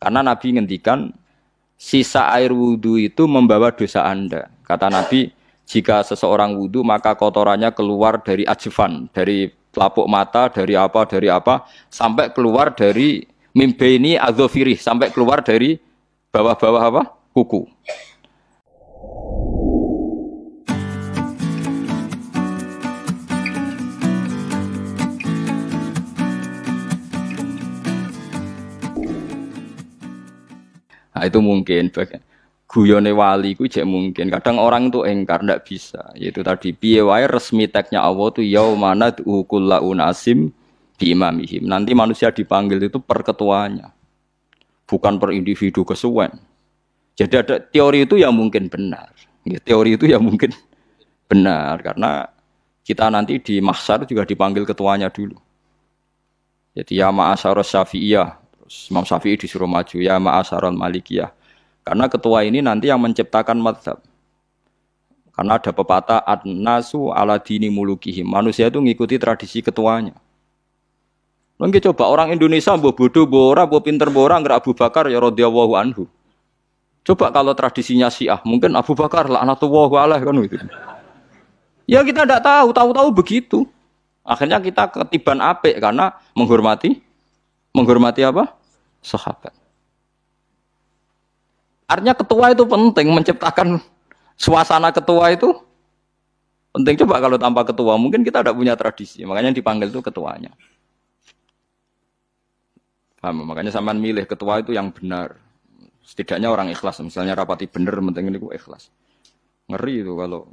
Karena Nabi ngendikan sisa air wudu itu membawa dosa Anda. Kata Nabi, jika seseorang wudu maka kotorannya keluar dari ajfan, dari telapuk mata, dari apa, sampai keluar dari mimbaini adzofirih, sampai keluar dari bawah-bawah apa? Kuku. Nah, itu mungkin guyone wali ku jek mungkin. Kadang orang itu engkar ndak bisa. Yaitu tadi piye wae resmi teksnya Allah itu yaumana kullu unasim bi imamihim. Nanti manusia dipanggil itu per ketuanya. Bukan per individu kesuwen. Jadi ada teori itu yang mungkin benar. Ya, teori itu yang mungkin benar karena kita nanti di mahsyar juga dipanggil ketuanya dulu. Jadi ya ma'asyarus syafi'iyah. Imam Syafi'i disuruh maju ya ma'asyarul malikiyah. Karena ketua ini nanti yang menciptakan mazhab. Karena ada pepatah an-nasu ala dini mulukihim. Manusia itu ngikuti tradisi ketuanya. Mungkin coba orang Indonesia mbok bodoh, mbok ora, mbok pinter, mbok ora nggak Abu Bakar ya radhiyallahu anhu. Coba kalau tradisinya Syiah, mungkin Abu Bakar laknatullah alaih kan gitu. Ya kita tidak tahu, tahu-tahu begitu. Akhirnya kita ketiban apik karena menghormati apa? Sahabat. Artinya ketua itu penting, menciptakan suasana ketua itu penting. Coba kalau tanpa ketua, mungkin kita tidak punya tradisi. Makanya yang dipanggil itu ketuanya. Paham? Makanya sampean milih ketua itu yang benar. Setidaknya orang ikhlas. Misalnya rapati benar, penting ini ikhlas. Ngeri itu kalau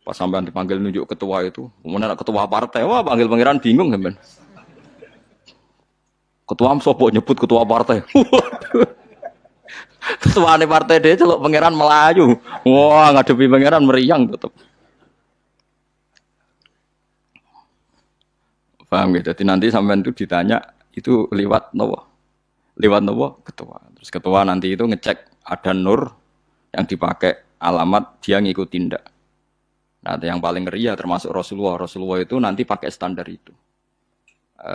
pas sampean dipanggil nunjuk ketua itu. Kemudian ketua partai, wah panggil pangeran bingung sampean. Ketua sopo nyebut ketua partai. Ketua partai dia celok pangeran Melayu. Wah, ngadepi pangeran meriang tetap. Paham gitu. Jadi nanti sampean itu ditanya itu lewat nopo? Lewat nopo? Ketua. Terus ketua nanti itu ngecek ada nur yang dipakai alamat dia ngikutin ndak. Nah, yang paling ngeri ya termasuk Rasulullah. Rasulullah itu nanti pakai standar itu.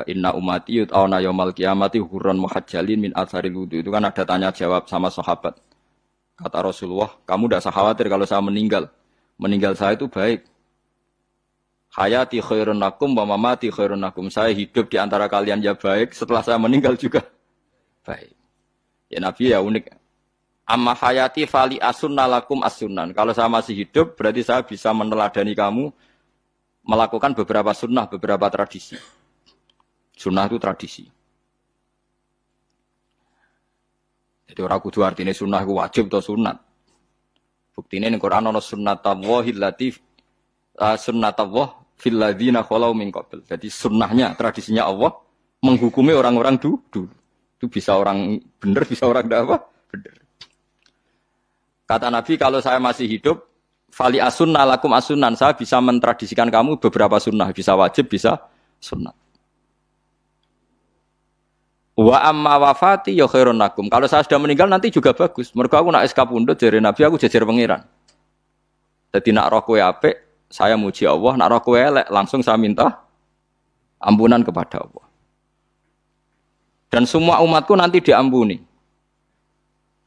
Inna umati yut'auna yaumal qiyamati hurran muhajjalin min atharil wudu. Itu kan ada tanya jawab sama sahabat. Kata Rasulullah, kamu tidak usah khawatir kalau saya meninggal. Meninggal saya itu baik. Hayati khairun lakum wa mamati khairun lakum. Saya hidup di antara kalian ya baik, setelah saya meninggal juga baik. Ya Nabi ya unik. Amma hayati fali asunna lakum as-sunan. Kalau saya masih hidup, berarti saya bisa meneladani kamu melakukan beberapa sunnah, beberapa tradisi. Sunnah itu tradisi. Jadi orang kudu artinya sunnah itu wajib atau sunat. Buktinya di Quran ada sunnatallahil latif sunnatallah fil ladzina khalau min qabl. Jadi sunnahnya, tradisinya Allah menghukumi orang-orang dulu. Itu bisa orang benar, bisa orang tidak apa? Benar. Kata Nabi kalau saya masih hidup, fali asunna lakum asunan, saya bisa mentradisikan kamu beberapa sunnah, bisa wajib, bisa sunnah. Wa amma wafati ya khairun lakum. Kalau saya sudah meninggal nanti juga bagus. Mergo aku nak SK pundhut jare Nabi aku jejer pangeran. Dadi nak roh kowe apik, saya muji Allah, nak roh kowe elek langsung saya minta ampunan kepada Allah. Dan semua umatku nanti diampuni.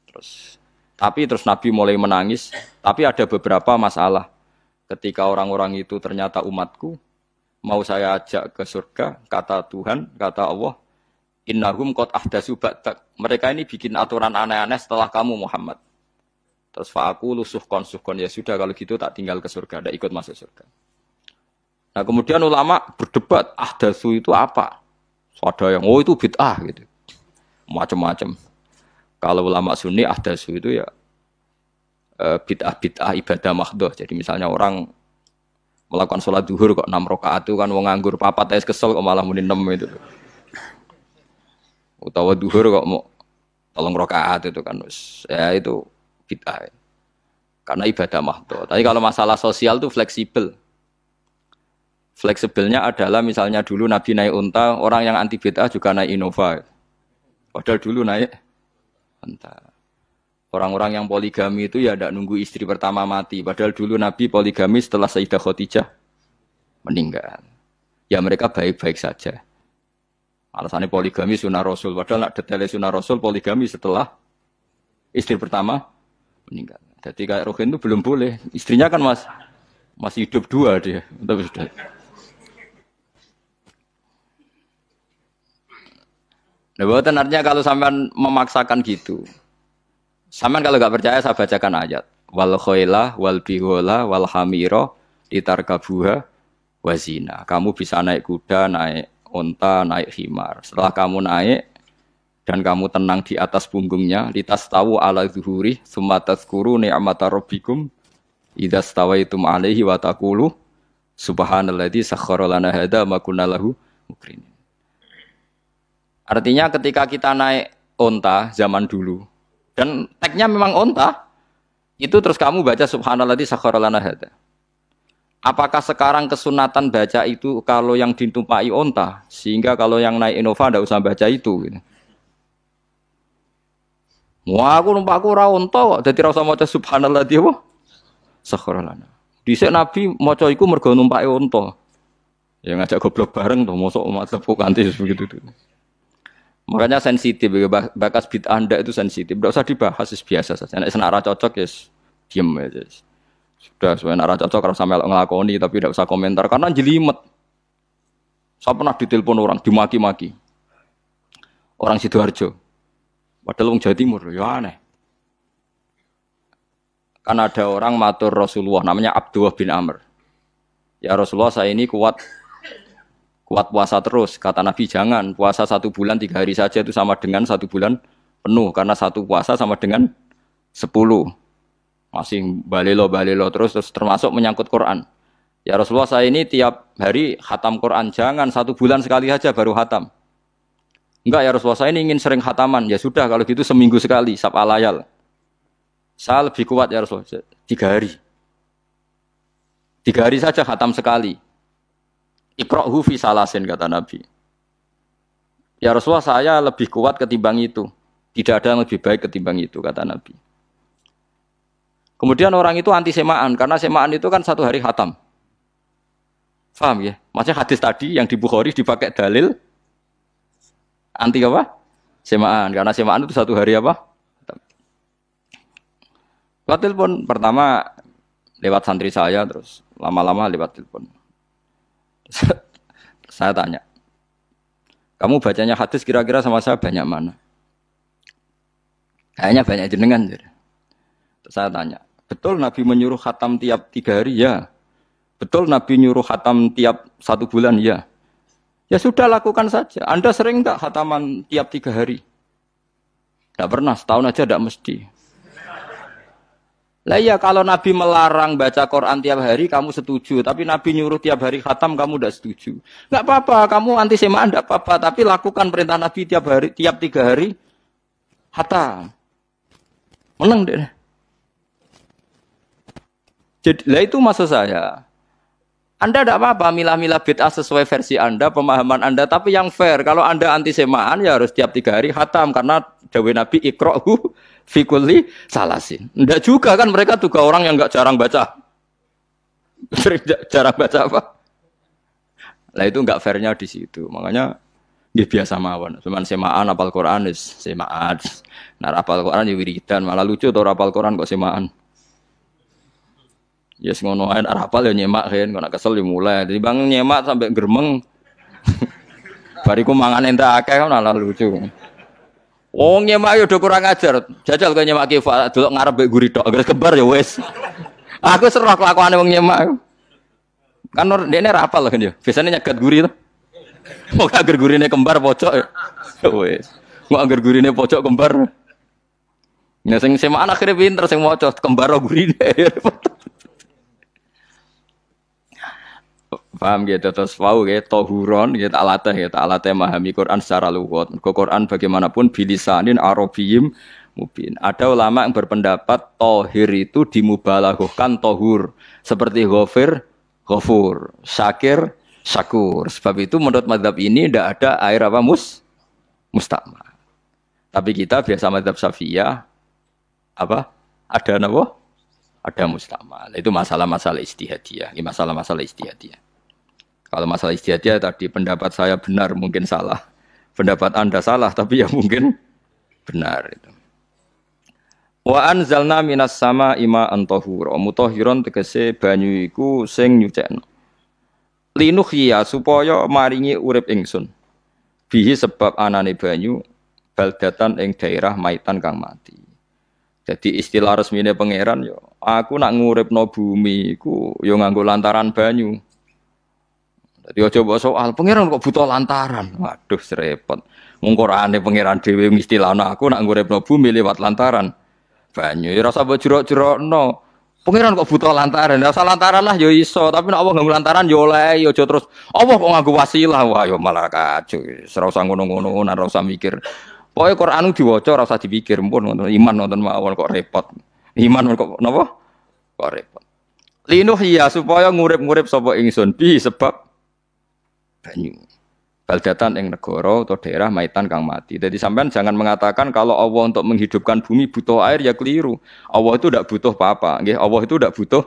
Terus Nabi mulai menangis, tapi ada beberapa masalah. Ketika orang-orang itu ternyata umatku, mau saya ajak ke surga, kata Tuhan, kata Allah, innahum qad ahdatsu ba'dak. Mereka ini bikin aturan aneh-aneh setelah kamu Muhammad. Terus fa'aqulu suhqan ya sudah kalau gitu tak tinggal ke surga, tidak ikut masuk surga. Nah, kemudian ulama berdebat, ahdatsu itu apa? So, ada yang itu bid'ah gitu. Macam-macam. Kalau ulama Sunni ahdatsu itu ya bid'ah ibadah mahdhah. Jadi misalnya orang melakukan sholat zuhur kok 6 rakaat itu kan wong nganggur papat es kesel kok malah muni 6 itu. Utawa duhur kok mau 3 rakaat itu kan ya itu bid'ah. Karena ibadah mahdhah. Tapi kalau masalah sosial itu fleksibel. Fleksibelnya adalah misalnya dulu Nabi naik unta, orang yang anti bid'ah juga naik Innova. Padahal dulu naik unta. Orang-orang yang poligami itu ya tidak nunggu istri pertama mati. Padahal dulu Nabi poligami setelah Sayyidah Khadijah meninggal. Ya mereka baik-baik saja. Alasannya poligami sunah Rasul. Padahal nak detailnya sunah Rasul poligami setelah istri pertama meninggal. Jadi kayak Ruhin itu belum boleh. Istrinya kan masih hidup dua dia. Tapi sudah. Nah, bukan artinya kalau sampean memaksakan gitu. Sampean kalau nggak percaya saya bacakan ayat. Wal khailah wal bihola wal hamira litarkabuha wazina. Kamu bisa naik kuda, naik unta, naik himar. Setelah kamu naik dan kamu tenang di atas punggungnya, litas tahu ala zuhuri, summa tazkuru ni'mata rabbikum idza stawaitum alaihi wa taqulu subhanalladzi sakhkhara lana hadza ma kunna lahu muqrinin. Artinya ketika kita naik unta zaman dulu dan tagnya memang unta, itu terus kamu baca subhanalladzi sakhkhara lana hadza. Apakah sekarang kesunatan baca itu kalau yang ditumpai unta, sehingga kalau yang naik Innova tidak usah baca itu? Gitu. Wah, aku numpakku ora unta kok, dadi ora usah maca subhanalladzi apa? Sakhkhara lana. Dhisik Nabi maca iku mergo numpake unta. Ya ngajak goblok bareng to, mosok madzhab kok kanthi begitu tuh. Makanya sensitif, bakas bid'ah Anda itu sensitif. Tidak usah dibahas, biasa saja. Nek senara cocok ya diem aja. Sudah, sebenarnya cocok kalau sampai ngelakoni, tapi tidak usah komentar karena jelimet. Saya pernah ditelepon orang, dimaki-maki. Orang Sidoarjo. Padahal orang Jawa Timur, ya aneh. Karena ada orang matur Rasulullah, namanya Abdullah bin Amr. Ya Rasulullah, saya ini kuat puasa terus, kata Nabi jangan, puasa 1 bulan 3 hari saja itu sama dengan 1 bulan penuh, karena 1 puasa sama dengan 10, masih balelo terus termasuk menyangkut Quran. Ya Rasulullah saya ini tiap hari khatam Quran, jangan 1 bulan sekali saja baru khatam. Enggak ya Rasulullah saya ini ingin sering khataman, ya sudah kalau gitu seminggu sekali, sab'a layal. Saya lebih kuat ya Rasulullah, 3 hari. 3 hari saja khatam sekali. Iqra'hu fi salasin kata Nabi. Ya Rasulullah saya lebih kuat ketimbang itu. Tidak ada yang lebih baik ketimbang itu kata Nabi. Kemudian orang itu anti semaan karena semaan itu kan 1 hari khatam. Paham ya? Maksudnya hadis tadi yang di Bukhari dipakai dalil anti apa? Semaan karena semaan itu 1 hari apa? Lewat telepon pertama lewat santri saya terus lama-lama lewat telepon. Saya tanya, kamu bacanya hadis kira-kira sama saya banyak mana? Kayaknya banyak jenengan. Terus saya tanya, betul Nabi menyuruh khatam tiap 3 hari? Ya. Betul Nabi nyuruh khatam tiap 1 bulan? Ya. Ya sudah lakukan saja. Anda sering tak khataman tiap 3 hari? Tidak pernah, setahun aja tidak mesti. Lah iya kalau Nabi melarang baca Quran tiap hari kamu setuju, tapi Nabi nyuruh tiap hari khatam kamu tidak setuju. Enggak apa-apa, kamu anti semaan enggak apa-apa, tapi lakukan perintah Nabi tiap 3 hari khatam. Menang deh. Jadi lah itu maksud saya. Anda tidak apa-apa milah-milah bid'ah sesuai versi Anda, pemahaman Anda, tapi yang fair. Kalau Anda anti semaan ya harus tiap 3 hari khatam karena dawuh Nabi iqra'hu fi kulli salasin. Enggak juga kan mereka juga orang yang enggak jarang baca. Jarang baca apa? Lah itu enggak fairnya di situ. Makanya nggih biasa mawon. Cuman semaan apal Quran wis semaan. Nah apal Quran ya wiridan, malah lucu to apal Quran kok semaan. Ya yes, ngono ae apal ya nyemak kan, kok nak kesel dimulai. Jadi bang nyemak sampai geremeng. Bariku mangan entek akeh kan malah lucu. Wong nyemak yo do kurang ajar. Jajal kok nyemak kifa delok ngarep mbek guri tok, anggere kembar ya wis. Aku serah kelakuane wong nyemak. Kan dene ra apal kan yo. Biasane nyegat guri to. Kok anggere gurine kembar pojok ya. Wis. Kok anggere gurine pojok kembar. Nek sing semaan akhire pinter sing maca kembar gurine. Paham gitu terus wau gitu tohuron gitu alatnya memahami Quran secara lugat. Quran bagaimanapun bilisanin arabiyyin mubin. Ada ulama yang berpendapat tohir itu dimubalaghahkan tohur seperti ghafir, ghafur, syakir, syakur. Sebab itu menurut mazhab ini tidak ada air apa musta'mal. Tapi kita biasa mazhab Syafi'iyah apa? Ada apa? Ada musta'mal. Itu masalah-masalah ijtihadiyah. Ini masalah-masalah ijtihadiyah. Kalau masalah ijtihadiyah tadi pendapat saya benar mungkin salah. pendapat Anda salah, tapi ya mungkin benar itu. Wa anzalna minas sama ima antahura. Mutahhiron tegese banyu iku sing nyucekno. Linuhya supaya maringi urip ingsun. Bihi sebab anane banyu baldatan ing daerah maitan kang mati. Jadi istilah resmine pangeran yo, aku nak nguripno bumi iku yo nganggo lantaran banyu. Dadi aja mbok soal pangeran kok butuh lantaran. Waduh repot. Mung Qur'ane pangeran dhewe istilahno aku nak nguripno bumi lewat lantaran banyu. Ya rasa mbok jero-jerokno. Pangeran kok butuh lantaran. Ya rasa lantaran lah yo iso, tapi nek Allah nganggo lantaran yo oleh yo aja terus Allah kok nganggo wasilah. Wah yo malah kacau. Ora usah ngono-ngono, ora usah mikir. Pokoke Quran diwaca ora usah dipikir, pun iman nonton mawon kok repot. Iman kok napa? Kok repot. Linuhya supaya ngurip-ngurip sapa ingsun bi sebab banyu. Baldatan ing negara atau daerah maitan kang mati. Jadi sampean jangan mengatakan kalau Allah untuk menghidupkan bumi butuh air ya keliru. Allah itu tidak butuh apa-apa. Nggih, Allah itu tidak butuh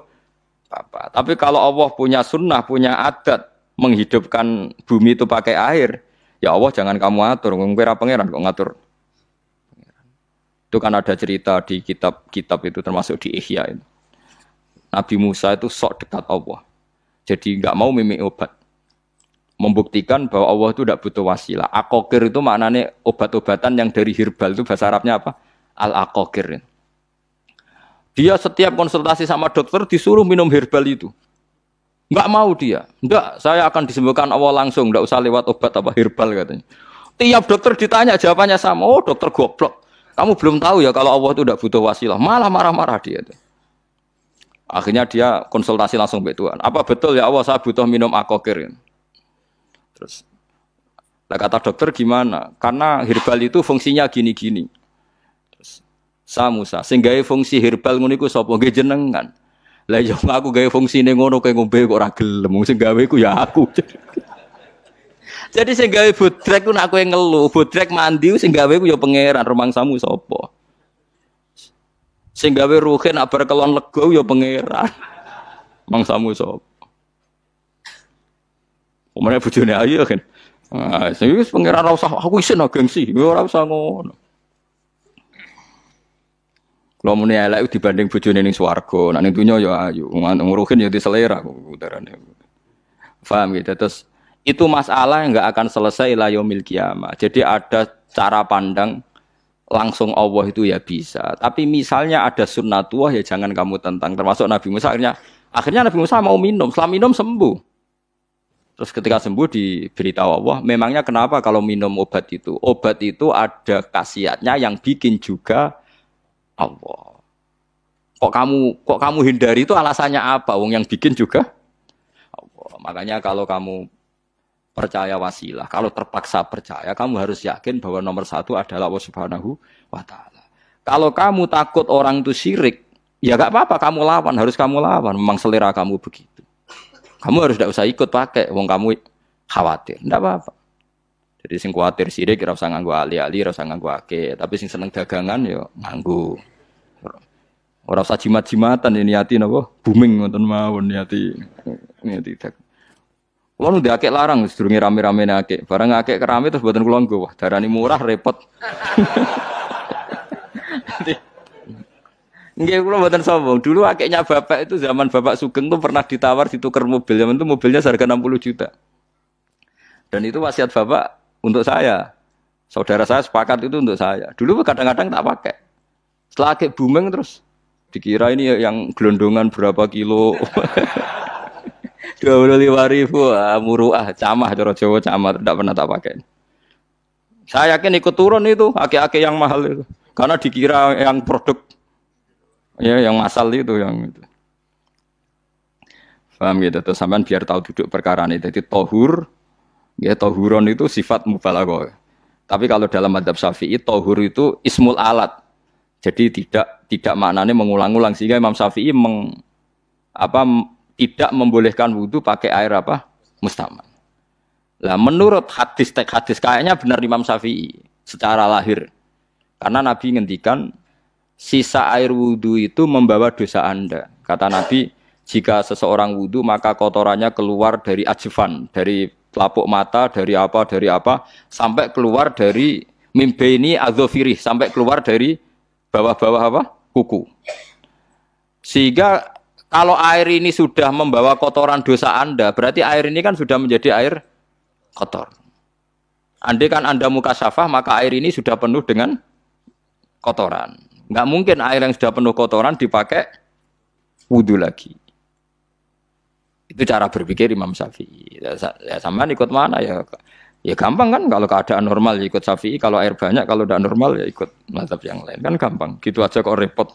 apa. Tapi kalau Allah punya sunnah, punya adat menghidupkan bumi itu pakai air, ya Allah jangan kamu atur, ngkira pangeran kok ngatur. Itu kan ada cerita di kitab-kitab itu termasuk di Ihya itu. Nabi Musa itu sok dekat Allah. Jadi enggak mau mimik obat. Membuktikan bahwa Allah itu tidak butuh wasilah. Aqaqir itu maknanya obat-obatan yang dari herbal itu bahasa Arabnya apa? Al-aqaqir. Dia setiap konsultasi sama dokter disuruh minum herbal itu. Enggak mau dia. Enggak, saya akan disembuhkan Allah langsung, enggak usah lewat obat apa herbal katanya. Tiap dokter ditanya jawabannya sama. Oh, dokter goblok. Kamu belum tahu ya kalau Allah itu tidak butuh wasilah. Malah marah-marah dia itu. Akhirnya dia konsultasi langsung ke Tuhan. Apa betul ya Allah saya butuh minum aqaqir? Terus kata dokter gimana? Karena herbal itu fungsinya gini-gini. Terus Musa, sing gawe fungsi herbal ngono iku sapa? Nggih jenengan. Lah yo aku gawe fungsine ngono kowe ngombe kok ora gelem. Sing gawe iku ya aku. Jadi sing gawe bodrek ku nek kowe ngeluh, bodrek mandi sing gawe ku ya pangeran, rumangsamu sapa? Sing gawe ruhin nak bar kelon lega ya pangeran. Mangsamu sapa? Omane bojone ayu kan. Ah, sing wis pangeran ora usah aku isin gengsi, ora usah ngono. Kalau muni elek dibanding bojone ning swarga, nek ning donya ya ayu, nguruhin ya diselera udarane. Paham gitu. Terus itu masalah yang enggak akan selesai ila yaumil qiyamah. Jadi ada cara pandang langsung Allah itu ya bisa. Tapi misalnya ada sunnatullah ya jangan kamu tentang. Termasuk Nabi Musa akhirnya Nabi Musa mau minum, setelah minum sembuh. Terus ketika sembuh diberitahu Allah, memangnya kenapa kalau minum obat itu? Obat itu ada khasiatnya yang bikin juga Allah. Kok kamu hindari itu alasannya apa? Wong yang bikin juga Allah. Makanya kalau kamu percaya wasilah, kalau terpaksa percaya, kamu harus yakin bahwa nomor satu adalah Allah Subhanahu wa Ta'ala. Kalau kamu takut orang itu syirik, ya gak apa-apa, kamu lawan, harus kamu lawan. Memang selera kamu begitu. Kamu harus tidak usah ikut pakai, wong kamu khawatir, tidak apa-apa. Jadi sing khawatir sirik, ora usah nganggo ali-ali, ora usah nganggo ake. Tapi sing seneng dagangan, yo nganggo. Ora usah jimat-jimatan ini niati napa? Booming ngoten mawon niati tak. Kulo nu diakek larang sedurunge rame-rame akek. Barang akek kerame terus mboten kula nggo. Wah, darani murah repot. Nggih kula mboten sombong. Dulu akeknya bapak itu zaman Bapak Sugeng tuh pernah ditawar ditukar mobil. Zaman itu mobilnya seharga 60 juta. Dan itu wasiat bapak untuk saya. Saudara saya sepakat itu untuk saya. Dulu kadang-kadang tak pakai. Setelah akek booming terus dikira ini yang gelondongan berapa kilo. 25.000 muruah camah cara Jawa camah tidak pernah tak pakai. Saya yakin ikut turun itu akek-akek yang mahal itu. Karena dikira yang produk ya yang masal itu yang itu. Paham gitu terus sampean biar tahu duduk perkara ini. Jadi tohur ya tohuron itu sifat mubalaghah. Tapi kalau dalam madzhab Syafi'i tohur itu ismul alat. Jadi tidak maknanya mengulang-ulang sehingga Imam Syafi'i tidak membolehkan wudu pakai air apa? Mustamal. Lah menurut hadis kayaknya benar Imam Syafi'i secara lahir. Karena Nabi ngendikan sisa air wudu itu membawa dosa Anda. Kata Nabi, jika seseorang wudu maka kotorannya keluar dari ajfan, dari telapuk mata, dari apa, sampai keluar dari mimbe ini azofiri, sampai keluar dari bawah-bawah apa? Kuku. Sehingga kalau air ini sudah membawa kotoran dosa Anda, berarti air ini kan sudah menjadi air kotor. Andai kan Anda mukasyafah, maka air ini sudah penuh dengan kotoran. Nggak mungkin air yang sudah penuh kotoran dipakai wudhu lagi. Itu cara berpikir Imam Syafi'i. Ya sampean ikut mana ya? Ya gampang kan kalau keadaan normal ya ikut Syafi'i, kalau air banyak, kalau tidak normal ya ikut mazhab yang lain. Kan gampang. Gitu aja kok repot.